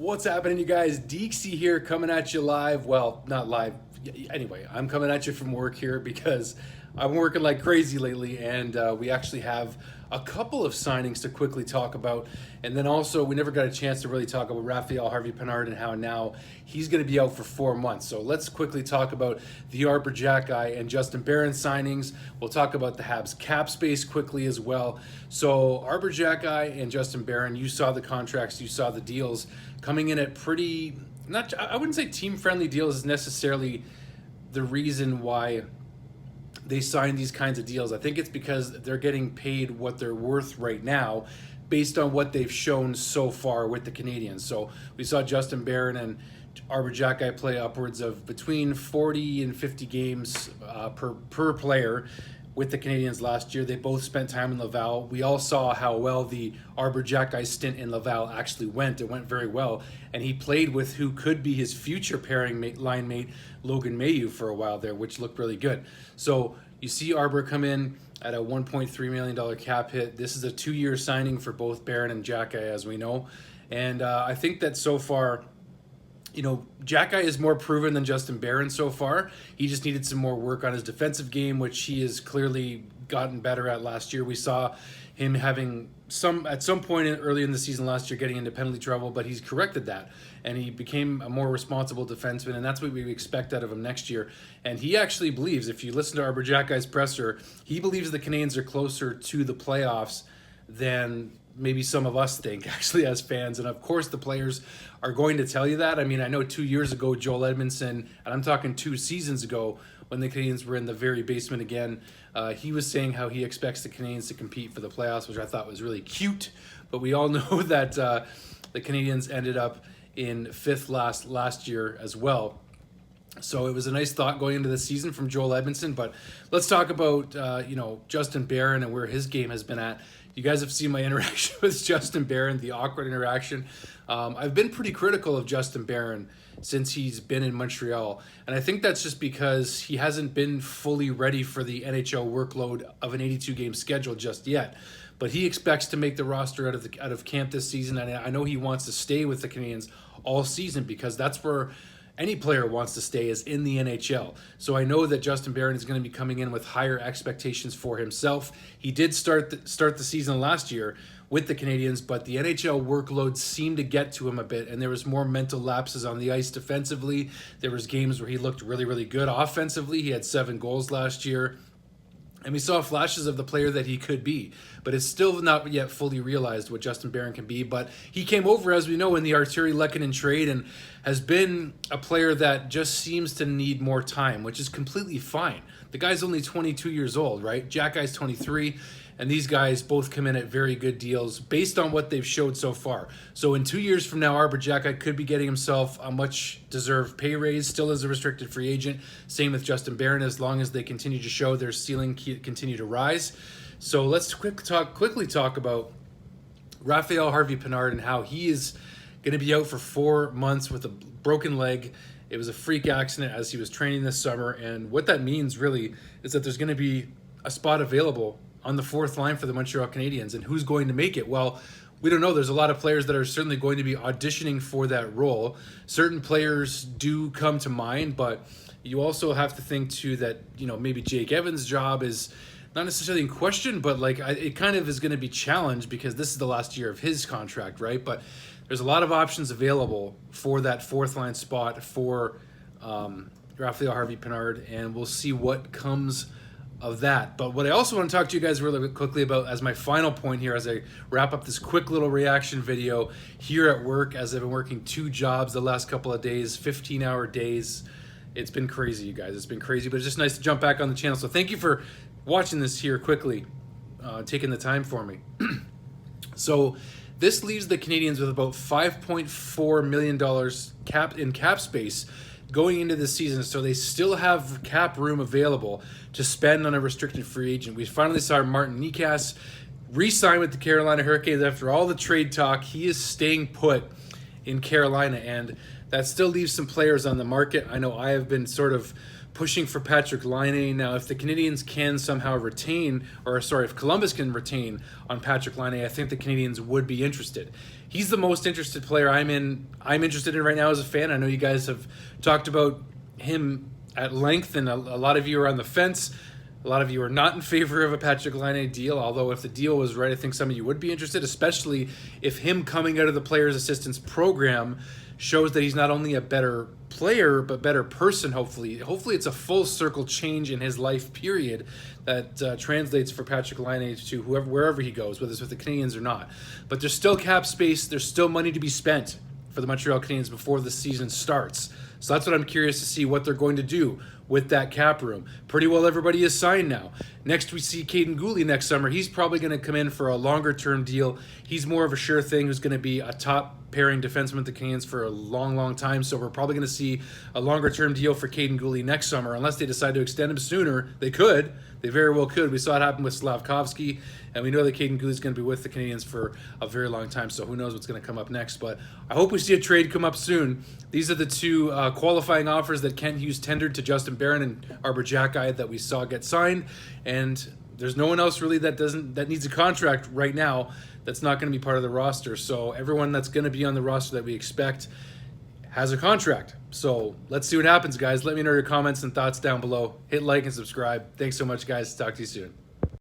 What's happening, you guys? Deeksy here, coming at you live. Well, not live. Anyway, I'm coming at you from work here because I'm working like crazy lately, and we actually have a couple of signings to quickly talk about. And then also, we never got a chance to really talk about HarveyPenard and how now he's going to be out for 4 months. So let's quickly talk about the Arber, Xhekaj, and Justin Barron signings. We'll talk about the Habs cap space quickly as well. So Arber, Xhekaj, and Justin Barron, you saw the contracts, you saw the deals coming in at pretty, not, I wouldn't say team-friendly deals is necessarily the reason why they sign these kinds of deals. I think it's because they're getting paid what they're worth right now based on what they've shown so far with the Canadiens. So we saw Justin Barron and Arber, Xhekaj play upwards of between 40 and 50 games per player with the Canadiens last year. They both spent time in Laval. We all saw how well the Arber, Xhekaj stint in Laval actually went. It went very well. And he played with who could be his future pairing line mate, Logan Mailloux, for a while there, which looked really good. So you see Arber come in at a $1.3 million cap hit. This is a 2-year signing for both Barron and Xhekaj, as we know. And I think that so far, you know, Xhekaj is more proven than Justin Barron so far. He just needed some more work on his defensive game, which he has clearly gotten better at last year. We saw him having at some point early in the season last year getting into penalty trouble, but he's corrected that and he became a more responsible defenseman, and that's what we expect out of him next year. And he actually believes, if you listen to Arber, Xhekaj's presser, he believes the Canadiens are closer to the playoffs than maybe some of us think, actually, as fans. And of course the players are going to tell you that. I mean, I know 2 years ago, Joel Edmondson, and I'm talking 2 seasons ago, when the Canadiens were in the very basement again, he was saying how he expects the Canadiens to compete for the playoffs, which I thought was really cute. But we all know that the Canadiens ended up in 5th last year as well. So it was a nice thought going into the season from Joel Edmondson. But let's talk about Justin Barron and where his game has been at. You guys have seen my interaction with Justin Barron, the awkward interaction. I've been pretty critical of Justin Barron since he's been in Montreal. And I think that's just because he hasn't been fully ready for the NHL workload of an 82-game schedule just yet. But he expects to make the roster out of camp this season. And I know he wants to stay with the Canadiens all season because that's where any player wants to stay, is in the NHL. So I know that Justin Barron is going to be coming in with higher expectations for himself. He did start the season last year with the Canadiens, but the NHL workload seemed to get to him a bit, and there was more mental lapses on the ice defensively. There was games where he looked really, really good offensively. He had 7 goals last year. And we saw flashes of the player that he could be, but it's still not yet fully realized what Justin Barron can be. But he came over, as we know, in the Arturi Lehkonen trade and has been a player that just seems to need more time, which is completely fine. The guy's only 22 years old, right? Xhekaj's 23, and these guys both come in at very good deals based on what they've showed so far. So in 2 years from now, Arber, Xhekaj could be getting himself a much-deserved pay raise, still as a restricted free agent. Same with Justin Barron, as long as they continue to show their ceiling continue to rise. So let's quickly talk about HarveyPenard and how he is going to be out for 4 months with a broken leg. It was a freak accident as he was training this summer, and what that means really is that there's going to be a spot available on the 4th line for the Montreal Canadiens, and who's going to make it? Well, we don't know. There's a lot of players that are certainly going to be auditioning for that role. Certain players do come to mind, but you also have to think too that, you know, maybe Jake Evans' job is not necessarily in question, but it kind of is going to be challenged because this is the last year of his contract, right? But there's a lot of options available for that 4th line spot for HarveyPenard, and we'll see what comes of that. But what I also want to talk to you guys really quickly about as my final point here, as I wrap up this quick little reaction video here at work, as I've been working 2 jobs the last couple of days, 15-hour days. It's been crazy, you guys. It's been crazy, but it's just nice to jump back on the channel. So thank you for watching this here quickly, taking the time for me. So this leaves the Canadiens with about $5.4 million in cap space going into the season, so they still have cap room available to spend on a restricted free agent. We finally saw Martin Necas re-sign with the Carolina Hurricanes after all the trade talk. He is staying put in Carolina, and that still leaves some players on the market. I know I have been sort of pushing for Patrick Laine. Now, if the Canadiens can somehow retain, if Columbus can retain on Patrick Laine, I think the Canadiens would be interested. He's the most interested player I'm interested in right now as a fan. I know you guys have talked about him at length, and a lot of you are on the fence. A lot of you are not in favor of a Patrick Laine deal, although if the deal was right, I think some of you would be interested, especially if him coming out of the Players Assistance Program shows that he's not only a better player, but better person, hopefully. Hopefully it's a full circle change in his life, period, that translates for Patrick Laine to wherever he goes, whether it's with the Canadiens or not. But there's still cap space. There's still money to be spent for the Montreal Canadiens before the season starts. So that's what I'm curious to see what they're going to do with that cap room. Pretty well everybody is signed now. Next we see Kaiden Guhle next summer. He's probably going to come in for a longer term deal. He's more of a sure thing who's going to be a top pairing defenseman with the Canadiens for a long, long time. So we're probably going to see a longer term deal for Kaiden Guhle next summer, unless they decide to extend him sooner. They could. They very well could. We saw it happen with Slavkovsky, and we know that Kaiden Guhle is going to be with the Canadiens for a very long time, so who knows what's going to come up next. But I hope we see a trade come up soon. These are the two qualifying offers that Kent Hughes tendered to Justin Barron and Arber Xhekaj that we saw get signed, and there's no one else really that needs a contract right now that's not going to be part of the roster. So everyone that's going to be on the roster that we expect has a contract. So let's see what happens, guys. Let me know your comments and thoughts down below. Hit like and subscribe. Thanks so much, guys. Talk to you soon.